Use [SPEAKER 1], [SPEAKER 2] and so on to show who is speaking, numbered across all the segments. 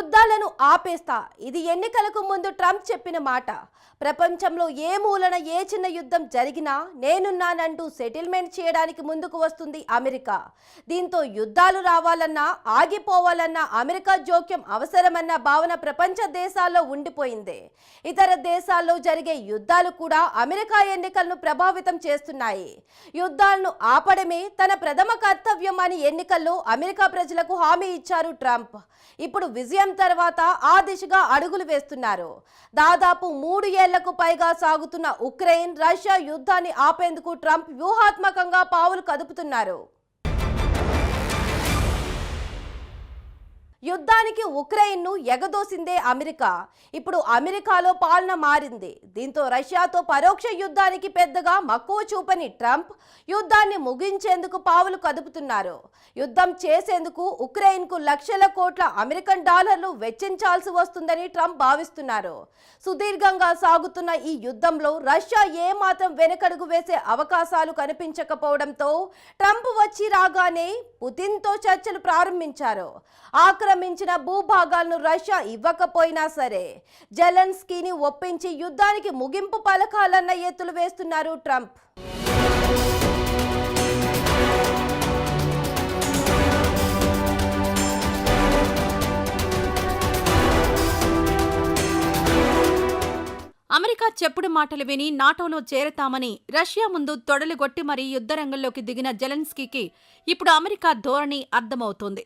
[SPEAKER 1] యుద్ధాలను ఆపేస్తా, ఇది ఎన్నికలకు ముందు ట్రంప్ చెప్పిన మాట. ప్రపంచంలో ఏ మూలన ఏ చిన్న యుద్ధం జరిగినా నేనున్నానంటూ సెటిల్మెంట్ చేయడానికి ముందుకు వస్తుంది అమెరికా. దీంతో యుద్ధాలు రావాలన్నా ఆగిపోవాలన్నా అమెరికా జోక్యం అవసరమన్న భావన ప్రపంచ దేశాల్లో ఉండిపోయింది. ఇతర దేశాల్లో జరిగే యుద్ధాలు కూడా అమెరికా ఎన్నికలను ప్రభావితం చేస్తున్నాయి. యుద్ధాలను ఆపడమే తన ప్రథమ కర్తవ్యం అని ఎన్నికల్లో అమెరికా ప్రజలకు హామీ ఇచ్చారు ట్రంప్. ఇప్పుడు విజయం తర్వాత ఆ దిశగా అడుగులు వేస్తున్నారు. దాదాపు 3 ఏళ్లకు పైగా సాగుతున్న ఉక్రెయిన్ రష్యా యుద్ధాన్ని ఆపేందుకు ట్రంప్ వ్యూహాత్మకంగా పావులు కదుపుతున్నారు. యుద్ధానికి ఉక్రెయిన్ను ఎగదోసిందే అమెరికా. ఇప్పుడు అమెరికాలో పాలన మారింది. దీంతో రష్యాతో పరోక్ష యుద్ధానికి పెద్దగా మక్కువ చూపని ట్రంప్ యుద్ధాన్ని ముగించేందుకు పావులు కదుపుతున్నారు. యుద్ధం చేసేందుకు ఉక్రెయిన్కు లక్షల కోట్ల అమెరికన్ డాలర్లు వెచ్చించాల్సి వస్తుందని ట్రంప్ భావిస్తున్నారు. సుదీర్ఘంగా సాగుతున్న ఈ యుద్ధంలో రష్యా ఏమాత్రం వెనకడుగు వేసే అవకాశాలు కనిపించకపోవడంతో ట్రంప్ వచ్చి రాగానే పుతిన్తో చర్చలు ప్రారంభించారు. ఆక్రమించిన భూభాగాలను రష్యా ఇవ్వకపోయినా సరే జెలెన్స్కీని ఒప్పించి యుద్ధానికి ముగింపు పలకాలన్న ఎత్తులు వేస్తున్నారు ట్రంప్.
[SPEAKER 2] అమెరికా చెప్పుడు మాటలు విని నాటోలో చేరతామని రష్యా ముందు తొడలుగొట్టి మరీ యుద్ధరంగంలోకి దిగిన జెలెన్స్కీకి ఇప్పుడు అమెరికా ధోరణి అర్థమవుతోంది.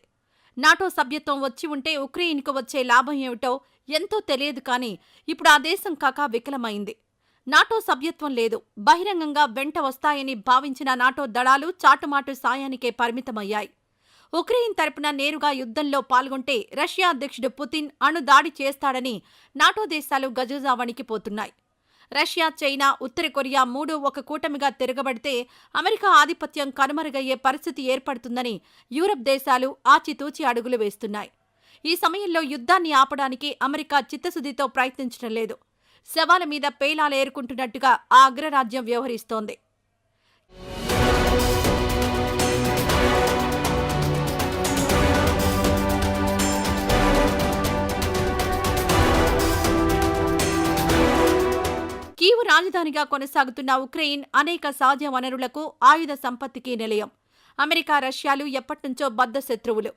[SPEAKER 2] నాటో సభ్యత్వం వచ్చి ఉంటే ఉక్రెయిన్కు వచ్చే లాభం ఏమిటో ఎంతో తెలియదు, కానీ ఇప్పుడు ఆ దేశం కాక వికలమైంది. నాటో సభ్యత్వం లేదు. బహిరంగంగా వెంట వస్తాయని భావించిన నాటో దళాలు చాటుమాటు సాయానికే పరిమితమయ్యాయి. ఉక్రెయిన్ తరపున నేరుగా యుద్ధంలో పాల్గొంటే రష్యా అధ్యక్షుడు పుతిన్ అణుదాడి చేస్తాడని నాటో దేశాలు గజగజా వణికిపోతున్నాయి. రష్యా, చైనా, ఉత్తర కొరియా 3 ఒక కూటమిగా తిరగబడితే అమెరికా ఆధిపత్యం కనుమరుగయ్యే పరిస్థితి ఏర్పడుతుందని యూరప్ దేశాలు ఆచితూచి అడుగులు వేస్తున్నాయి. ఈ సమయంలో యుద్ధాన్ని ఆపడానికి అమెరికా చిత్తశుద్ధితో ప్రయత్నించడం లేదు. శవాల మీద పేలాలు ఏరుకుంటున్నట్టుగా ఆ అగ్రరాజ్యం వ్యవహరిస్తోంది. కీవ్ రాజధానిగా కొనసాగుతున్న ఉక్రెయిన్ అనేక సహజ వనరులకు, ఆయుధ సంపత్తికి నిలయం. అమెరికా, రష్యాలు ఎప్పటినుంచో బద్ధ శత్రువులు.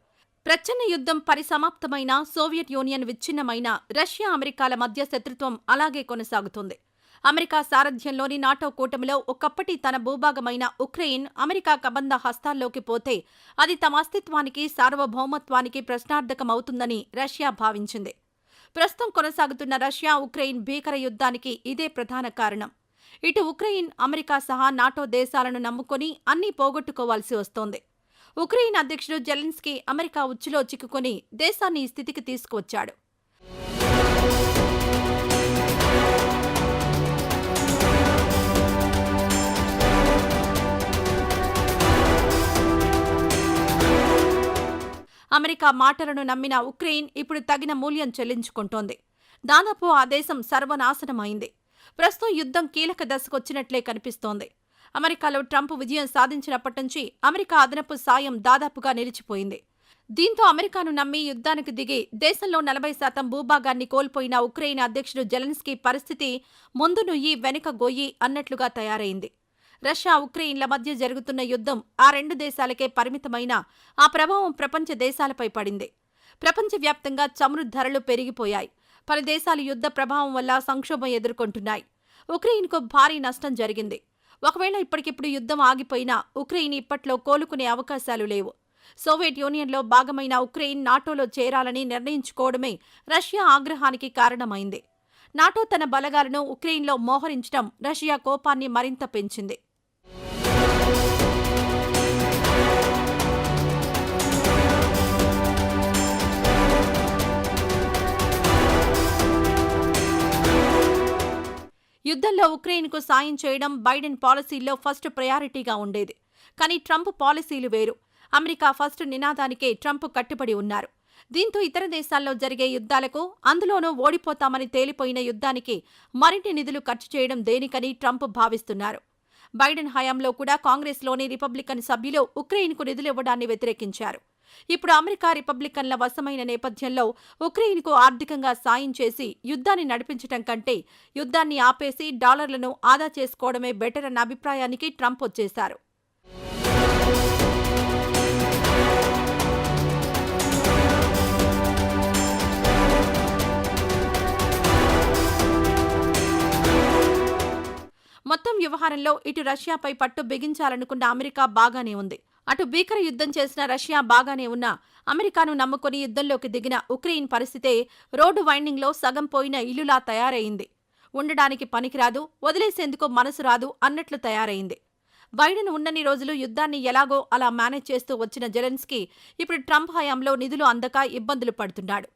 [SPEAKER 2] ప్రచ్ఛన్న యుద్ధం పరిసమాప్తమైన, సోవియట్ యూనియన్ విచ్ఛిన్నమైన రష్యా, అమెరికాల మధ్య శత్రుత్వం అలాగే కొనసాగుతుంది. అమెరికా సారథ్యంలోని నాటో కూటమిలో ఒకప్పటి తన భూభాగమైన ఉక్రెయిన్ అమెరికా కబంధ హస్తాల్లోకి పోతే అది తమ అస్తిత్వానికి, సార్వభౌమత్వానికి ప్రశ్నార్థకమవుతుందని రష్యా భావించింది. ప్రస్తుతం కొనసాగుతున్న రష్యా, ఉక్రెయిన్ భీకర యుద్ధానికి ఇదే ప్రధాన కారణం. ఇటు ఉక్రెయిన్ అమెరికా సహా నాటో దేశాలను నమ్ముకొని అన్నీ పోగొట్టుకోవాల్సి వస్తోంది. ఉక్రెయిన్ అధ్యక్షుడు జెలెన్స్కీ అమెరికా ఉచ్చులో చిక్కుకొని దేశాన్ని ఈ స్థితికి తీసుకువచ్చాడు. అమెరికా మాటలను నమ్మిన ఉక్రెయిన్ ఇప్పుడు తగిన మూల్యం చెల్లించుకుంటోంది. దాదాపు ఆ దేశం సర్వనాశనమైంది. ప్రస్తుతం యుద్ధం కీలక దశకొచ్చినట్లే కనిపిస్తోంది. అమెరికాలో ట్రంప్ విజయం సాధించినప్పటి నుంచి అమెరికా అదనపు సాయం దాదాపుగా నిలిచిపోయింది. దీంతో అమెరికాను నమ్మి యుద్ధానికి దిగి దేశంలో 40% భూభాగాన్ని కోల్పోయిన ఉక్రెయిన్ అధ్యక్షుడు జెలెన్స్కీ పరిస్థితి ముందు నుయ్యి వెనుక గొయ్యి అన్నట్లుగా తయారైంది. రష్యా, ఉక్రెయిన్ల మధ్య జరుగుతున్న యుద్ధం ఆ 2 దేశాలకే పరిమితమైన ఆ ప్రభావం ప్రపంచ దేశాలపై పడింది. ప్రపంచవ్యాప్తంగా చమురు ధరలు పెరిగిపోయాయి. పలు దేశాలు యుద్ధ ప్రభావం వల్ల సంక్షోభం ఎదుర్కొంటున్నాయి. ఉక్రెయిన్కు భారీ నష్టం జరిగింది. ఒకవేళ ఇప్పటికిప్పుడు యుద్ధం ఆగిపోయినా ఉక్రెయిన్ ఇప్పట్లో కోలుకునే అవకాశాలు లేవు. సోవియట్ యూనియన్లో భాగమైన ఉక్రెయిన్ నాటోలో చేరాలని నిర్ణయించుకోవడమే రష్యా ఆగ్రహానికి కారణమైంది. నాటో తన బలగాలను ఉక్రెయిన్లో మోహరించడం రష్యా కోపాన్ని మరింత పెంచింది. యుద్ధంలో ఉక్రెయిన్కు సాయం చేయడం బైడెన్ పాలసీల్లో ఫస్ట్ ప్రయారిటీగా ఉండేది. కానీ ట్రంప్ పాలసీలు వేరు. అమెరికా ఫస్ట్ నినాదానికే ట్రంప్ కట్టుబడి ఉన్నారు. దీంతో ఇతర దేశాల్లో జరిగే యుద్ధాలకు, అందులోనూ ఓడిపోతామని తేలిపోయిన యుద్ధానికి మరిన్ని నిధులు ఖర్చు చేయడం దేనికని ట్రంప్ భావిస్తున్నారు. బైడెన్ హయాంలో కూడా కాంగ్రెస్లోని రిపబ్లికన్ సభ్యులు ఉక్రెయిన్కు నిధులివ్వడాన్ని వ్యతిరేకించారు. ఇప్పుడు అమెరికా రిపబ్లికన్ల వశమైన నేపథ్యంలో ఉక్రెయిన్కు ఆర్థికంగా సాయం చేసి యుద్ధాన్ని నడిపించటం కంటే యుద్ధాన్ని ఆపేసి డాలర్లను ఆదా చేసుకోవడమే బెటర్ అన్న అభిప్రాయానికి ట్రంప్ వచ్చేశారు. మొత్తం వ్యవహారంలో ఇటు రష్యాపై పట్టు బిగించాలనుకున్న అమెరికా బాగానే ఉంది. అటు భీకర యుద్ధం చేసిన రష్యా బాగానే ఉన్నా అమెరికాను నమ్ముకుని యుద్ధంలోకి దిగిన ఉక్రెయిన్ పరిస్థితే రోడ్డు వైండింగ్లో సగం పోయిన ఇల్లులా తయారైంది. ఉండడానికి పనికిరాదు, వదిలేసేందుకు మనసు రాదు అన్నట్లు తయారైంది. బైడెన్ ఉన్నన్ని రోజులు యుద్ధాన్ని ఎలాగో అలా మేనేజ్ చేస్తూ వచ్చిన జెలెన్స్కీ ఇప్పుడు ట్రంప్ హయాంలో నిధులు అందక ఇబ్బందులు పడుతున్నాడు.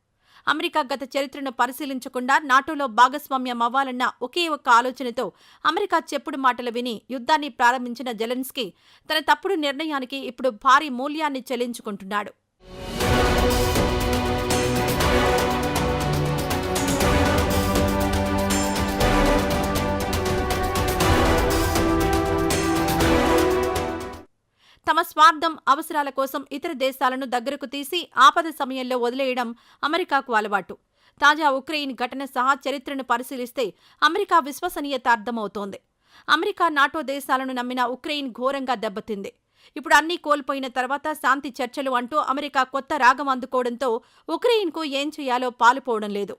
[SPEAKER 2] అమెరికా గత చరిత్రను పరిశీలించకుండా నాటోలో భాగస్వామ్యం అవ్వాలన్న ఒకే ఒక్క ఆలోచనతో అమెరికా చెప్పుడు మాటలు విని యుద్ధాన్ని ప్రారంభించిన జెలెన్స్కీ తన తప్పుడు నిర్ణయానికి ఇప్పుడు భారీ మూల్యాన్ని చెల్లించుకుంటున్నాడు. తమ స్వార్థం, అవసరాల కోసం ఇతర దేశాలను దగ్గరకు తీసి ఆపద సమయంలో వదిలేయడం అమెరికాకు అలవాటు. తాజా ఉక్రెయిన్ ఘటన సహా చరిత్రను పరిశీలిస్తే అమెరికా విశ్వసనీయత అర్థమవుతోంది. అమెరికా, నాటో దేశాలను నమ్మిన ఉక్రెయిన్ ఘోరంగా దెబ్బతింది. ఇప్పుడు అన్నీ కోల్పోయిన తర్వాత శాంతి చర్చలు అంటూ అమెరికా కొత్త రాగం అందుకోవడంతో ఉక్రెయిన్కు ఏం చేయాలో పాలుపోవడం లేదు.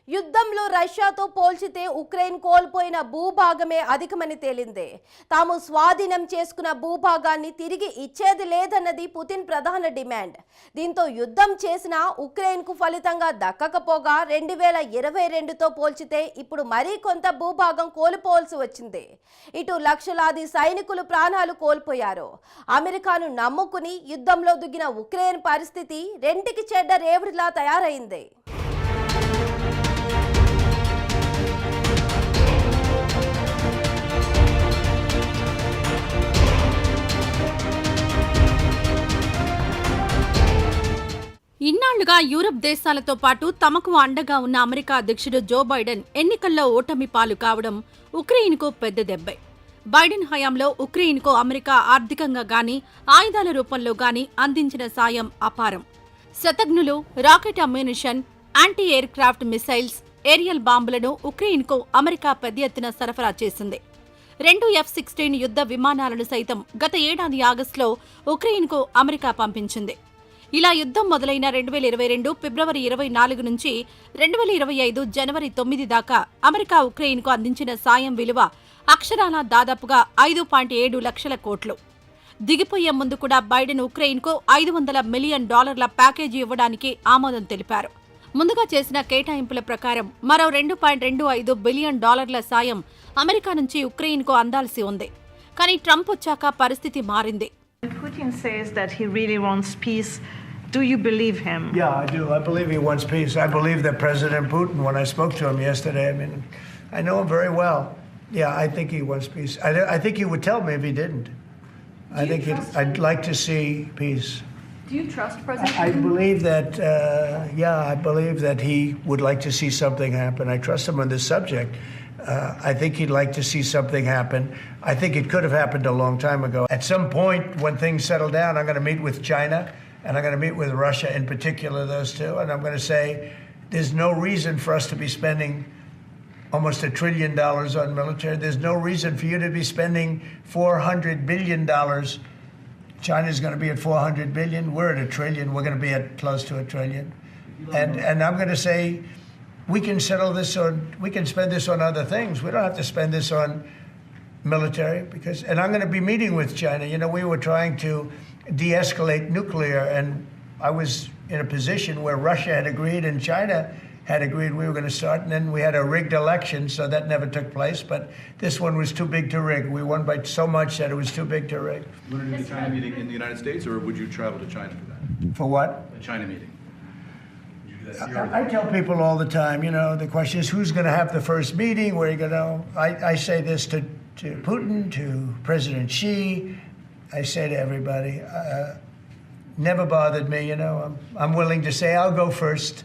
[SPEAKER 1] యుద్ధంలో రష్యాతో పోల్చితే ఉక్రెయిన్ కోల్పోయిన భూభాగమే అధికమని తేలింది. తాము స్వాధీనం చేసుకున్న భూభాగాన్ని తిరిగి ఇచ్చేది లేదన్నది పుతిన్ ప్రధాన డిమాండ్. దీంతో యుద్ధం చేసిన ఉక్రెయిన్కు ఫలితంగా దక్కకపోగా 2022తో పోల్చితే ఇప్పుడు మరీ కొంత భూభాగం కోల్పోవాల్సి వచ్చింది. ఇటు లక్షలాది సైనికులు ప్రాణాలు కోల్పోయారు. అమెరికాను నమ్ముకుని యుద్ధంలో దిగిన ఉక్రెయిన్ పరిస్థితి రెంటికి చెడ్డ రేవడిలా తయారైంది.
[SPEAKER 2] ఇన్నాళ్లుగా యూరప్ దేశాలతో పాటు తమకు అండగా ఉన్న అమెరికా అధ్యక్షుడు జో బైడెన్ ఎన్నికల్లో ఓటమి పాలు కావడం ఉక్రెయిన్కు పెద్ద దెబ్బే. బైడెన్ హయాంలో ఉక్రెయిన్కు అమెరికా ఆర్థికంగా గాని, ఆయుధాల రూపంలో గాని అందించిన సాయం అపారం. శతఘ్నులు, rocket ammunition, anti aircraft missiles, aerial బాంబులను ఉక్రెయిన్కు అమెరికా పెద్ద ఎత్తున సరఫరా చేసింది. 2 F-16 యుద్ధ విమానాలను సైతం గత ఏడాది ఆగస్టులో ఉక్రెయిన్కు అమెరికా పంపించింది. ఇలా యుద్ధం మొదలైన 2022 ఫిబ్రవరి 24 నుంచి 2025 జనవరి 9 దాకా అమెరికా ఉక్రెయిన్కు అందించిన సాయం విలువ అక్షరాలా దాదాపుగా 5.7 లక్షల కోట్లు. దిగిపోయే ముందు కూడా బైడెన్ ఉక్రెయిన్కు $500 మిలియన్ ప్యాకేజీ ఇవ్వడానికి ఆమోదం తెలిపారు. ముందుగా చేసిన కేటాయింపుల ప్రకారం మరో $2.25 బిలియన్ సాయం అమెరికా నుంచి ఉక్రెయిన్కు అందాల్సి ఉంది. కానీ ట్రంప్ వచ్చాక పరిస్థితి మారింది.
[SPEAKER 3] Putin says that he really wants peace. Do you believe him?
[SPEAKER 4] Yeah, I do. I believe he wants peace. I believe that President Putin, when I spoke to him yesterday, I mean, I know him very well. Yeah, I think he wants peace. I think he would tell me if he didn't. I'd like to see peace.
[SPEAKER 5] Do you trust President
[SPEAKER 4] I
[SPEAKER 5] Putin?
[SPEAKER 4] believe that, I believe that he would like to see something happen. I trust him on this subject. I think he'd like to see something happen. I think it could have happened a long time ago. At some point, when things settle down, I'm going to meet with China, and I'm going to meet with Russia in particular, those two, and I'm going to say there's no reason for us to be spending almost $1 trillion on military. There's no reason for you to be spending $400 billion. China's going to be at 400 billion. We're at $1 trillion. We're going to be at close to $1 trillion. And I'm going to say, we can settle this on, we can spend this on other things. We don't have to spend this on military and I'm going to be meeting with China. You know, we were trying to de-escalate nuclear, and I was in a position where Russia had agreed and China had agreed we were going to start, and then we had a rigged election, so that never took place. But this one was too big to rig. We won by so much that it was too big to rig.
[SPEAKER 6] You want to do the China meeting in the United States, or would you travel to China for that?
[SPEAKER 4] For what?
[SPEAKER 6] A China meeting.
[SPEAKER 4] I tell people all the time, you know, the question is who's going to have the first meeting, where are you going to, I say this to Putin, to President Xi, I say to everybody, never bothered me, you know. I'm willing to say I'll go first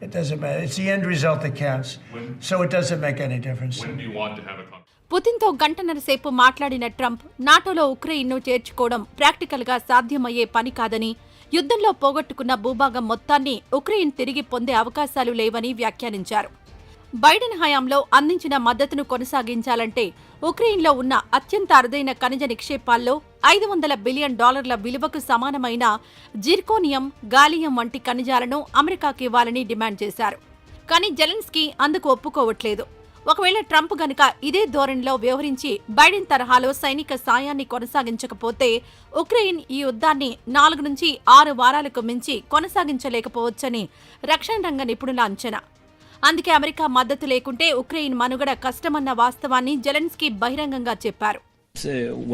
[SPEAKER 4] It doesn't matter. It's the end result that counts. So it doesn't make any difference.
[SPEAKER 5] When do you want to have a conversation?
[SPEAKER 2] పుతిన్తో గంటన్నర సేపు మాట్లాడిన Trump నాటోలో ఉక్రెయిన్ను చేర్చుకోవడం ప్రాక్టికల్గా సాధ్యమయ్యే పని కాదని, యుద్ధంలో పోగొట్టుకున్న భూభాగం మొత్తాన్ని ఉక్రెయిన్ తిరిగి పొందే అవకాశాలు లేవని వ్యాఖ్యానించారు. బైడెన్ హయాంలో అందించిన మద్దతును కొనసాగించాలంటే ఉక్రెయిన్లో ఉన్న అత్యంత అరుదైన ఖనిజ నిక్షేపాల్లో $500 బిలియన్ విలువకు సమానమైన జిర్కోనియం, గాలియం వంటి ఖనిజాలను అమెరికాకి ఇవ్వాలని డిమాండ్ చేశారు. కానీ జెలెన్స్కీ అందుకు ఒప్పుకోవట్లేదు. ఒకవేళ ట్రంప్ గనుక ఇదే ధోరణిలో వ్యవహరించి బైడెన్ తరహాలో సైనిక సాయాన్ని కొనసాగించకపోతే ఉక్రెయిన్ ఈ యుద్ధాన్ని 4 నుంచి 6 వారాలకు మించి కొనసాగించలేకపోవచ్చని రక్షణ రంగ నిపుణుల అంచనా. అందుకే అమెరికా మద్దతు లేకుంటే ఉక్రెయిన్ మనుగడ కష్టమన్న వాస్తవాన్ని జెలెన్స్కీ బహిరంగంగా చెప్పారు.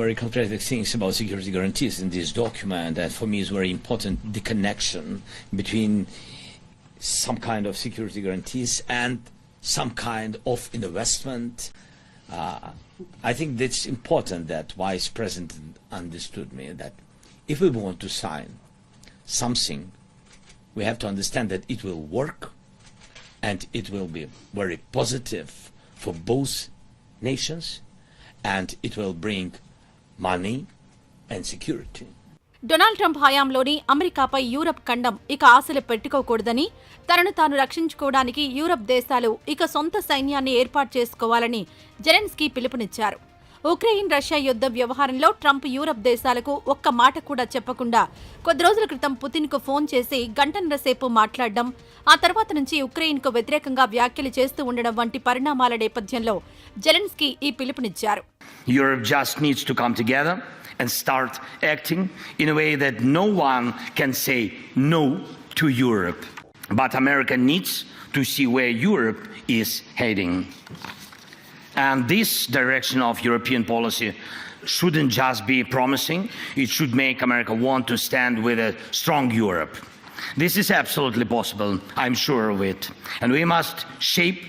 [SPEAKER 7] Very contradictory things about security guarantees in this document, and for me is very important the connection between some kind of security guarantees and some kind of investment. I think that's important that Vice President understood me that if we want to sign something, we have to understand that it will work and it will be very positive for both nations and it will bring money and security.
[SPEAKER 2] Donald Trump హయాంలోని అమెరికాపై Europe ఖండం ఇక ఆశలు పెట్టుకోకూడదని, తనను తాను రక్షించుకోవడానికి Europe దేశాలు ఇక సొంత సైన్యాన్ని ఏర్పాటు చేసుకోవాలని జెలెన్స్కీ పిలుపునిచ్చారు. ఉక్రెయిన్ రష్యా యుద్ధ వ్యవహారంలో ట్రంప్ యూరప్ దేశాలకు ఒక్క మాట కూడా చెప్పకుండా కొద్ది రోజుల క్రితం పుతిన్కు ఫోన్ చేసి గంటన్నర సేపు మాట్లాడడం, ఆ తర్వాత నుంచి ఉక్రెయిన్కు వ్యతిరేకంగా వ్యాఖ్యలు చేస్తూ ఉండడం వంటి పరిణామాల నేపథ్యంలో జెలెన్స్కీ ఈ పిలుపునిచ్చారు.
[SPEAKER 8] Europe just needs to come together and start acting in a way that no one can say no to Europe. But America needs to see where Europe is heading. And this direction of European policy shouldn't just be promising, it should make America want to stand with a strong Europe. This is absolutely possible, I'm sure of it. And we must shape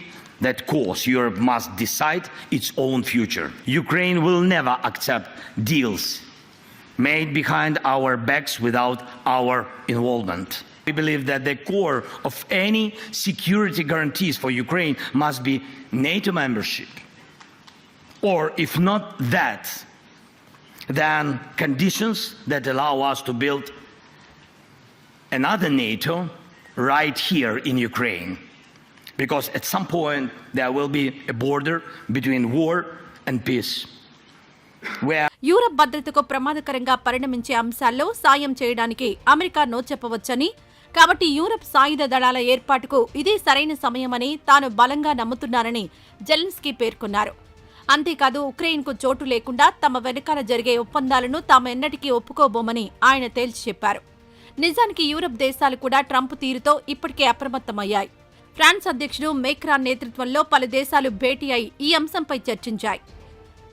[SPEAKER 8] that course. Europe must decide its own future. Ukraine will never accept deals made behind our backs without our involvement. We believe that the core of any security guarantees for Ukraine must be NATO membership. Or if not that, then conditions that allow us to build another NATO right here in Ukraine. Because at some point there will be a border between war and peace.
[SPEAKER 2] Europe భద్రతకు ప్రమాదకరంగా పరిణమించే అంశాల్లో సాయం చేయడానికి America no చెప్పవచ్చని, కాబట్టి Europe సాయుధ దళాల ఏర్పాటుకు ఇదే సరైన సమయమని తాను బలంగా నమ్ముతున్నానని జెలెన్స్కీ పేర్కొన్నారు. అంతేకాదు ఉక్రెయిన్కు చోటు లేకుండా తమ వెనకాల జరిగే ఒప్పందాలను తాము ఎన్నటికీ ఒప్పుకోబోమని ఆయన తేల్చి చెప్పారు. నిజానికి యూరప్ దేశాలు కూడా ట్రంప్ తీరుతో ఇప్పటికే అప్రమత్తమయ్యాయి. ఫ్రాన్స్ అధ్యక్షుడు మేక్రాన్ నేతృత్వంలో పలు దేశాలు భేటీ అయి ఈ అంశంపై చర్చించాయి.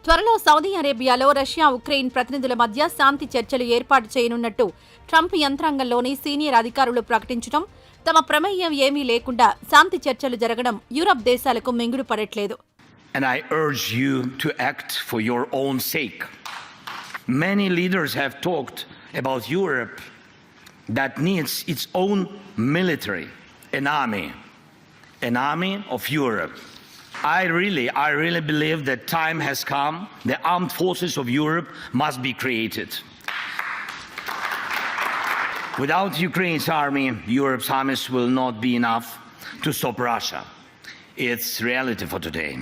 [SPEAKER 2] త్వరలో సౌదీ అరేబియాలో రష్యా ఉక్రెయిన్ ప్రతినిధుల మధ్య శాంతి చర్చలు ఏర్పాటు చేయనున్నట్టు ట్రంప్ యంత్రాంగంలోని సీనియర్ అధికారులు ప్రకటించడం, తమ ప్రమేయం ఏమీ లేకుండా శాంతి చర్చలు జరగడం యూరప్ దేశాలకు మింగుడు పడట్లేదు.
[SPEAKER 8] And I urge you to act for your own sake. Many leaders have talked about Europe that needs its own military, an army of Europe. I really believe that time has come. The armed forces of Europe must be created. Without Ukraine's army, Europe's armies will not be enough to stop Russia. It's reality for today.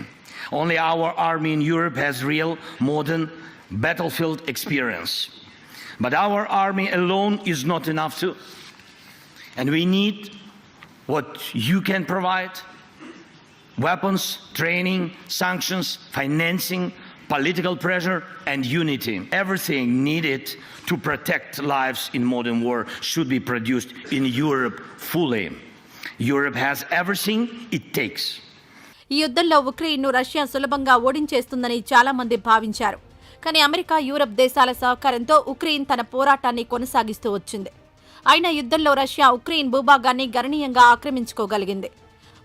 [SPEAKER 8] Only our army in Europe has real modern battlefield experience. But our army alone is not enough too. And we need what you can provide: weapons, training, sanctions, financing, political pressure, and unity. Everything needed to protect lives in modern war should be produced in Europe fully. Europe has everything it takes.
[SPEAKER 2] ఈ యుద్ధంలో ఉక్రెయిన్ను Russia సులభంగా ఓడించేస్తుందని చాలా మంది భావించారు. కానీ America, Europe దేశాల సహకారంతో Ukraine తన పోరాటాన్ని కొనసాగిస్తూ వచ్చింది. అయినా యుద్ధంలో రష్యా ఉక్రెయిన్ భూభాగాన్ని గణనీయంగా ఆక్రమించుకోగలిగింది.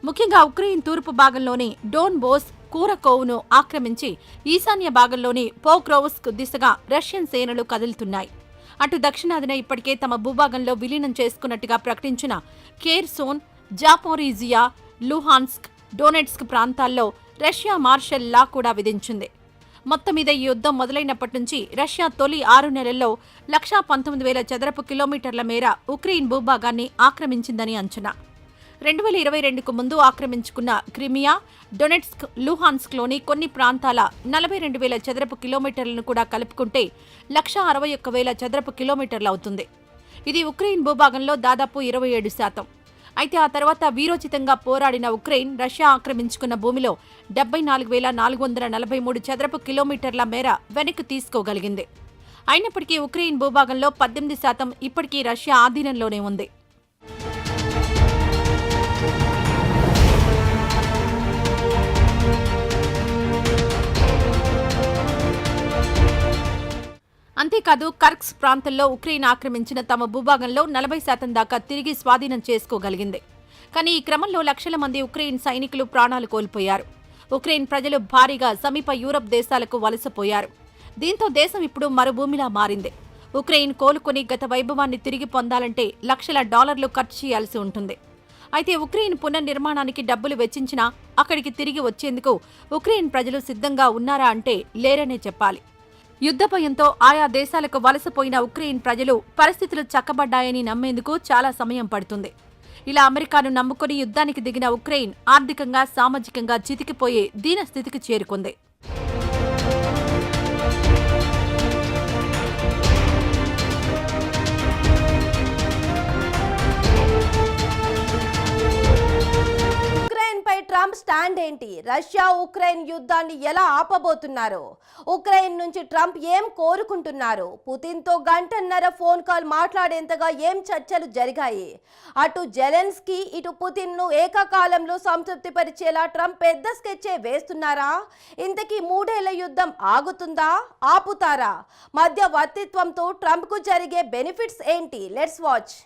[SPEAKER 2] ముఖ్యంగా ఉక్రెయిన్ తూర్పు భాగంలోని డోన్ బోస్, కూరకోవ్ను ఆక్రమించి ఈశాన్య భాగంలోని పోక్రోవ్స్క్ దిశగా రష్యన్ సేనలు కదులుతున్నాయి. అటు దక్షిణాదిన ఇప్పటికే తమ భూభాగంలో విలీనం చేసుకున్నట్టుగా ప్రకటించిన ఖేర్సోన్, జాపోరిజియా, లుహాన్స్క్, డొనెట్స్క్ ప్రాంతాల్లో రష్యా మార్షల్ లా కూడా విధించింది. మొత్తం మీద ఈ యుద్ధం మొదలైనప్పటి నుంచి రష్యా తొలి 6 నెలల్లో 119,000 చదరపు కిలోమీటర్ల మేర ఉక్రెయిన్ భూభాగాన్ని ఆక్రమించిందని అంచనా. 2022కు ముందు ఆక్రమించుకున్న క్రిమియా, డొనెట్స్క్, లుహాన్స్క్లోని కొన్ని ప్రాంతాల 42,000 చదరపు కిలోమీటర్లను కూడా కలుపుకుంటే 161,000 చదరపు కిలోమీటర్లు అవుతుంది. ఇది ఉక్రెయిన్ భూభాగంలో దాదాపు 27%. అయితే ఆ తర్వాత వీరోచితంగా పోరాడిన ఉక్రెయిన్ రష్యా ఆక్రమించుకున్న భూమిలో 74,443 చదరపు కిలోమీటర్ల మేర వెనక్కి తీసుకోగలిగింది. అయినప్పటికీ ఉక్రెయిన్ భూభాగంలో 18% ఇప్పటికీ రష్యా ఆధీనంలోనే ఉంది. అంతేకాదు కర్క్స్ ప్రాంతంలో ఉక్రెయిన్ ఆక్రమించిన తమ భూభాగంలో 40% దాకా తిరిగి స్వాధీనం చేసుకోగలిగింది. కానీ ఈ క్రమంలో లక్షల మంది ఉక్రెయిన్ సైనికులు ప్రాణాలు కోల్పోయారు. ఉక్రెయిన్ ప్రజలు భారీగా సమీప యూరప్ దేశాలకు వలసపోయారు. దీంతో దేశం ఇప్పుడు మరుభూమిలా మారింది. ఉక్రెయిన్ కోలుకొని గత వైభవాన్ని తిరిగి పొందాలంటే లక్షల డాలర్లు ఖర్చు చేయాల్సి ఉంటుంది. అయితే ఉక్రెయిన్ పునర్నిర్మాణానికి డబ్బులు వెచ్చించినా అక్కడికి తిరిగి వచ్చేందుకు ఉక్రెయిన్ ప్రజలు సిద్ధంగా ఉన్నారా అంటే లేరనే చెప్పాలి. యుద్ధ భయంతో ఆయా దేశాలకు వలసపోయిన ఉక్రెయిన్ ప్రజలు పరిస్థితులు చక్కబడ్డాయని నమ్మేందుకు చాలా సమయం పడుతుంది. ఇలా అమెరికాను నమ్ముకుని యుద్ధానికి దిగిన ఉక్రెయిన్ ఆర్థికంగా, సామాజికంగా చితికిపోయే దీనస్థితికి చేరుకుంది.
[SPEAKER 1] ట్రంప్ స్టాండ్ ఏంటి? రష్యా ఉక్రెయిన్ యుద్ధాన్ని ఎలా ఆపబోతున్నారు? ఉక్రెయిన్ నుంచి ట్రంప్ ఏం కోరుకుంటున్నారు? పుతిన్తో గంటన్నర ఫోన్ కాల్ మాట్లాడేంతగా ఏం చర్చలు జరిగాయి? అటు జెలెన్స్కీ ఇటు పుతిన్ను ఏకకాలంలో సంతృప్తిపరిచేలా ట్రంప్ పెద్ద స్కెచ్చే వేస్తున్నారా? ఇంతకీ 3 ఏళ్ల యుద్ధం ఆగుతుందా? ఆపుతారా? మధ్యవర్తిత్వంతో ట్రంప్కు జరిగే బెనిఫిట్స్ ఏంటి? Let's watch.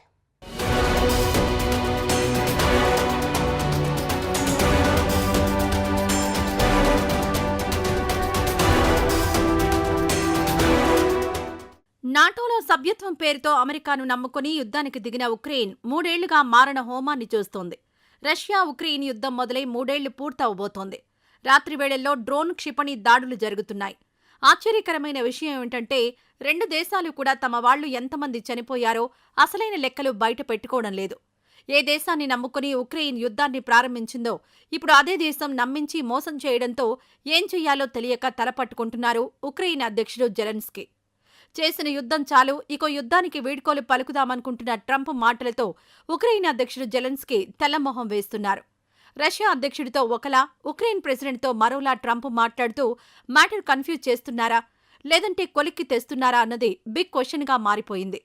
[SPEAKER 2] నాటోలో సభ్యత్వం పేరుతో అమెరికాను నమ్ముకుని యుద్ధానికి దిగిన ఉక్రెయిన్ 3 ఏళ్లుగా మారణ హోమాన్ని చూస్తోంది. రష్యా ఉక్రెయిన్ యుద్ధం మొదలై 3 ఏళ్లు పూర్తవబోతోంది. రాత్రి వేళల్లో డ్రోన్ క్షిపణి దాడులు జరుగుతున్నాయి. ఆశ్చర్యకరమైన విషయం ఏమిటంటే 2 దేశాలు కూడా తమ వాళ్లు ఎంతమంది చనిపోయారో అసలైన లెక్కలు బయట పెట్టుకోవడం లేదు. ఏ దేశాన్ని నమ్ముకుని ఉక్రెయిన్ యుద్ధాన్ని ప్రారంభించిందో ఇప్పుడు అదే దేశం నమ్మించి మోసం చేయడంతో ఏం చెయ్యాలో తెలియక తలపట్టుకుంటున్నారు ఉక్రెయిన్ అధ్యక్షుడు జెలెన్స్కీ. చేసిన యుద్ధం చాలు, ఇకో యుద్ధానికి వీడ్కోలు పలుకుదామనుకుంటున్న ట్రంప్ మాటలతో ఉక్రెయిన్ అధ్యక్షుడు జెలెన్స్కీ తెల్లమొహం వేస్తున్నారు. రష్యా అధ్యక్షుడితో ఒకలా, ఉక్రెయిన్ ప్రెసిడెంట్తో మరోలా ట్రంప్ మాట్లాడుతూ మ్యాటర్ కన్ఫ్యూజ్ చేస్తున్నారా లేదంటే కొలిక్కి తెస్తున్నారా అన్నది బిగ్ క్వశ్చన్గా మారిపోయింది.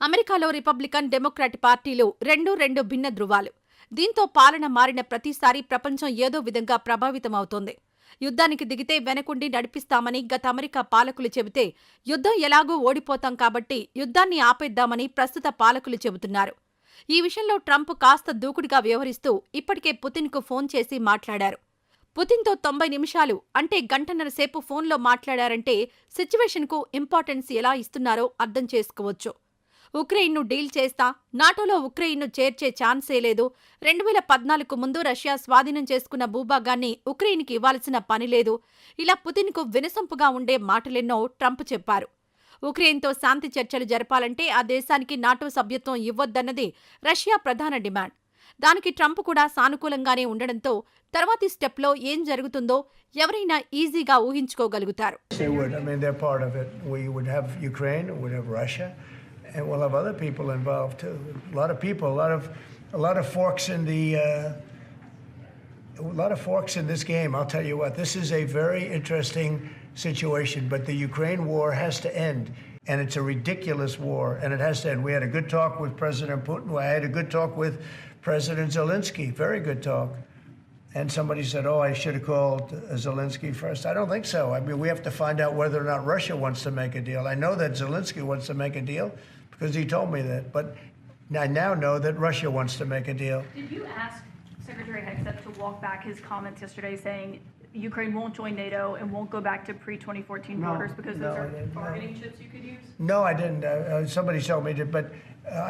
[SPEAKER 2] అమెరికాలో రిపబ్లికన్, డెమోక్రాట్ పార్టీలు రెండు భిన్న ధృవాలు. దీంతో పాలన మారిన ప్రతిసారి ప్రపంచం ఏదో విధంగా ప్రభావితమవుతోంది. యుద్ధానికి దిగితే వెనకుండి నడిపిస్తామని గత అమెరికా పాలకులు చెబితే యుద్ధం ఎలాగూ ఓడిపోతాం కాబట్టి యుద్ధాన్ని ఆపేద్దామని ప్రస్తుత పాలకులు చెబుతున్నారు. ఈ విషయంలో ట్రంప్ కాస్త దూకుడుగా వ్యవహరిస్తూ ఇప్పటికే పుతిన్కు ఫోన్ చేసి మాట్లాడారు. పుతిన్తో 90 నిమిషాలు అంటే గంటన్నర సేపు ఫోన్లో మాట్లాడారంటే సిచ్యువేషన్కు ఇంపార్టెన్స్ ఎలా ఇస్తున్నారో అర్థం చేసుకోవచ్చు. ఉక్రెయిన్ను డీల్ చేస్తా, నాటోలో ఉక్రెయిన్ను చేర్చే ఛాన్సే లేదు, 2014కు ముందు రష్యా స్వాధీనం చేసుకున్న భూభాగాన్ని ఉక్రెయిన్కి ఇవ్వాల్సిన పని లేదు, ఇలా పుతిన్కు వినసొంపుగా ఉండే మాటలెన్నో ట్రంప్ చెప్పారు. ఉక్రెయిన్తో శాంతి చర్చలు జరపాలంటే ఆ దేశానికి నాటో సభ్యత్వం ఇవ్వొద్దన్నది రష్యా ప్రధాన డిమాండ్. దానికి ట్రంప్ కూడా సానుకూలంగానే ఉండడంతో తర్వాతి స్టెప్లో ఏం జరుగుతుందో ఎవరైనా ఈజీగా ఊహించుకోగలుగుతారు.
[SPEAKER 4] And we'll have other people involved too. A lot of people, a lot of forks in the, a lot of forks in this game. I'll tell you what, this is a very interesting situation. But the Ukraine war has to end, and it's a ridiculous war, and it has to end. We had a good talk with President Putin. I had a good talk with President Zelensky. Very good talk. And somebody said, "Oh, I should have called Zelensky first." I don't think so. I mean, we have to find out whether or not Russia wants to make a deal. I know that Zelensky wants to make a deal, because he told me that. But I now know that Russia wants to make a deal.
[SPEAKER 5] Did you ask Secretary Hegseth to walk back his comments yesterday saying Ukraine won't join NATO and won't go back to pre-2014 borders because those are bargaining chips you could use?
[SPEAKER 4] No, I didn't. Somebody told me to, but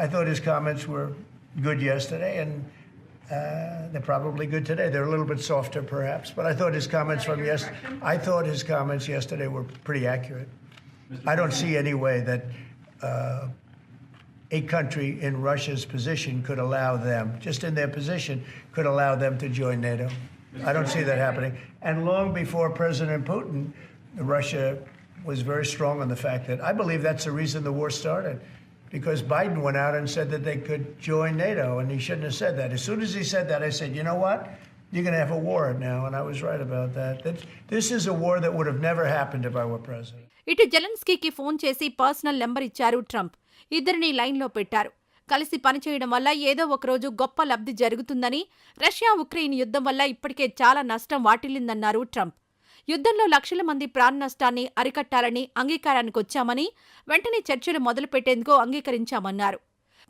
[SPEAKER 4] I thought his comments were good yesterday, and they're probably good today. They're a little bit softer, perhaps, but I thought his comments from yesterday were pretty accurate. I don't see any way that a country in Russia's position could allow them, just in their position, could allow them to join NATO. I don't see that happening. And long before President Putin, Russia was very strong on the fact that I believe that's the reason the war started, because Biden went out and said that they could join NATO, and he shouldn't have said that. As soon as he said that, I said, you know what? You're going to have a war now, and I was right about that. This is a war that would have never happened if I were president.
[SPEAKER 2] ఇటు జెలెన్స్కీకి phone చేసి personal number ఇచ్చారు Trump. ఇద్దరిని లైన్లో పెట్టారు. కలిసి పనిచేయడం వల్ల ఏదో ఒకరోజు గొప్ప లబ్ధి జరుగుతుందని, రష్యా ఉక్రెయిన్ యుద్ధం వల్ల ఇప్పటికే చాలా నష్టం వాటిల్లిందన్నారు ట్రంప్. యుద్ధంలో లక్షల మంది ప్రాణ నష్టాన్ని అరికట్టాలని అంగీకారానికొచ్చామని, వెంటనే చర్చలు మొదలుపెట్టేందుకు అంగీకరించామన్నారు.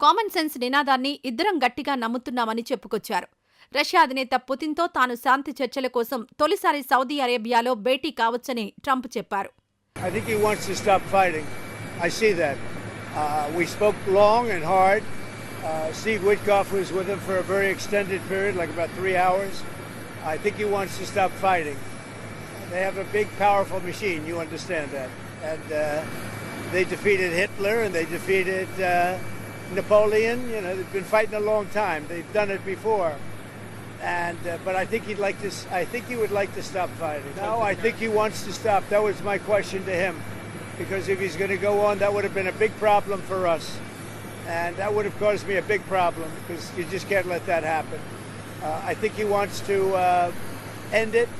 [SPEAKER 2] కామన్ సెన్స్ నినాదాన్ని ఇద్దరం గట్టిగా నమ్ముతున్నామని చెప్పుకొచ్చారు. రష్యా అధినేత పుతిన్తో తాను శాంతి చర్చల కోసం తొలిసారి సౌదీ అరేబియాలో భేటీ కావచ్చని ట్రంప్ చెప్పారు.
[SPEAKER 4] I think he wants to stop fighting. I see that. We spoke long and hard. Steve Witkoff was with him for a very extended period, like about 3 hours. I think he wants to stop fighting. They have a big, powerful machine. You understand that. And they defeated Hitler and they defeated Napoleon. You know, they've been fighting a long time. They've done it before. And but I think he'd like to. I think he would like to stop fighting. No, I think he wants to stop. That was my question to him, because if he's going to go on, that would have been a big problem for us, and that would have caused me a big problem because you just can't let that happen. I think he wants to end it,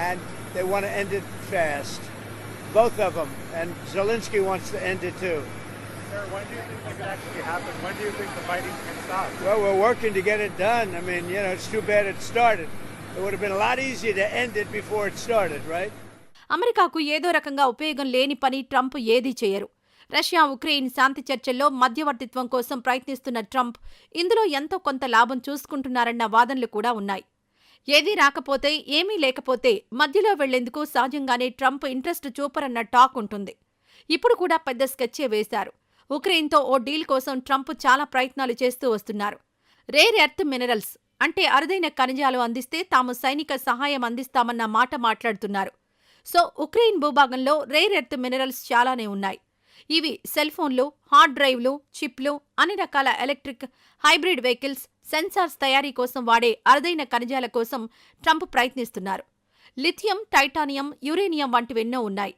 [SPEAKER 4] and they want to end it fast, both of them. And Zelensky wants to end it too.
[SPEAKER 9] Sir, when do you think that could actually happen? When do you think the fighting can stop?
[SPEAKER 4] Well, we're working to get it done. I mean, you know, it's too bad it started. It would have been a lot easier to end it before it started, right?
[SPEAKER 2] అమెరికాకు ఏదో రకంగా ఉపయోగం లేని పని Trump ఏదీ చేయరు. Russia Ukraine శాంతి చర్చల్లో మధ్యవర్తిత్వం కోసం ప్రయత్నిస్తున్న ట్రంప్ ఇందులో ఎంతో కొంత లాభం చూసుకుంటున్నారన్న వాదనలు కూడా ఉన్నాయి. ఏదీ రాకపోతే, ఏమీ లేకపోతే మధ్యలో వెళ్లేందుకు సహజంగానే ట్రంప్ ఇంట్రెస్ట్ చూపరన్న టాక్ ఉంటుంది. ఇప్పుడు కూడా పెద్ద స్కెచ్చే వేశారు. ఉక్రెయిన్తో ఓ డీల్ కోసం ట్రంప్ చాలా ప్రయత్నాలు చేస్తూ వస్తున్నారు. రేర్ ఎర్త్ మినరల్స్ అంటే అరుదైన ఖనిజాలు అందిస్తే తాము సైనిక సహాయం అందిస్తామన్న మాట మాట్లాడుతున్నారు. సో ఉక్రెయిన్ భూభాగంలో రేర్ ఎర్త్ మినరల్స్ చాలానే ఉన్నాయి. ఇవి సెల్ ఫోన్లు, హార్డ్ డ్రైవ్లు, చిప్లు, అన్ని రకాల ఎలక్ట్రిక్, హైబ్రిడ్ వెహికల్స్, సెన్సార్స్ తయారీ కోసం వాడే అరుదైన ఖనిజాల కోసం ట్రంప్ ప్రయత్నిస్తున్నారు. లిథియం, టైటానియం, యురేనియం వంటివెన్నో ఉన్నాయి.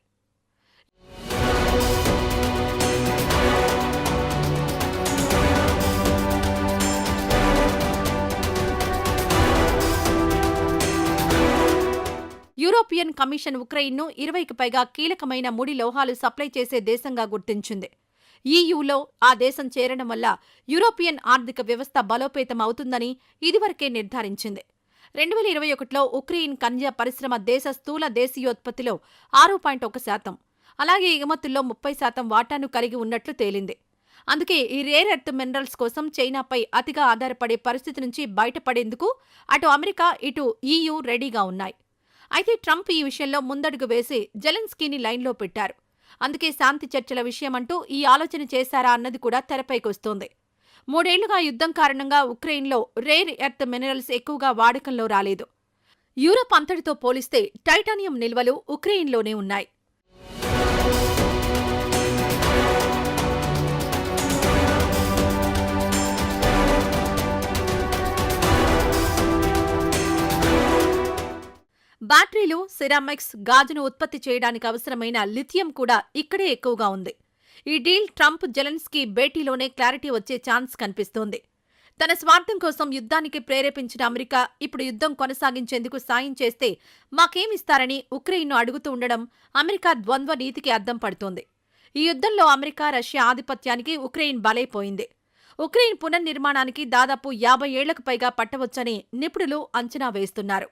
[SPEAKER 2] యూరోపియన్ కమిషన్ ఉక్రెయిన్ను 20కి పైగా కీలకమైన ముడి లోహాలు సప్లై చేసే దేశంగా గుర్తించింది. ఈయూలో ఆ దేశం చేరడం వల్ల యూరోపియన్ ఆర్థిక వ్యవస్థ బలోపేతం అవుతుందని ఇదివరకే నిర్ధారించింది. 2021లో ఉక్రెయిన్ ఖనిజ పరిశ్రమ దేశ స్థూల దేశీయోత్పత్తిలో 6.1%, అలాగే ఎగుమతుల్లో 30% వాటాను కలిగి ఉన్నట్లు తేలింది. అందుకే ఈ రేర్ ఎర్త్ మినరల్స్ కోసం చైనాపై అతిగా ఆధారపడే పరిస్థితి నుంచి బయటపడేందుకు అటు అమెరికా, ఇటు ఈయూ రెడీగా ఉన్నాయి. అయితే ట్రంప్ ఈ విషయంలో ముందడుగు వేసి జెలెన్స్కీని లైన్లో పెట్టారు. అందుకే శాంతి చర్చల విషయమంటూ ఈ ఆలోచన చేశారా అన్నది కూడా తెరపైకొస్తోంది. 3 ఏళ్లుగా యుద్ధం కారణంగా ఉక్రెయిన్లో రేర్ ఎర్త్ మినరల్స్ ఎక్కువగా వాడకంలో రాలేదు. యూరప్ అంతటితో పోలిస్తే టైటానియం నిల్వలు ఉక్రెయిన్లోనే ఉన్నాయి. బ్యాటరీలు, సిరామిక్స్, గాజును ఉత్పత్తి చేయడానికి అవసరమైన లిథియం కూడా ఇక్కడే ఎక్కువగా ఉంది. ఈ డీల్ ట్రంప్ జెలెన్స్కీ భేటీలోనే క్లారిటీ వచ్చే ఛాన్స్ కనిపిస్తోంది. తన స్వార్థం కోసం యుద్ధానికి ప్రేరేపించిన అమెరికా ఇప్పుడు యుద్ధం కొనసాగించేందుకు సాయం చేస్తే మాకేమిస్తారని ఉక్రెయిన్ను అడుగుతూ ఉండడం అమెరికా ద్వంద్వ నీతికి అద్దం పడుతోంది. ఈ యుద్ధంలో అమెరికా, రష్యా ఆధిపత్యానికి ఉక్రెయిన్ బలైపోయింది. ఉక్రెయిన్ పునర్నిర్మాణానికి దాదాపు 50 ఏళ్లకు పైగా పట్టవచ్చని నిపుణులు అంచనా వేస్తున్నారు.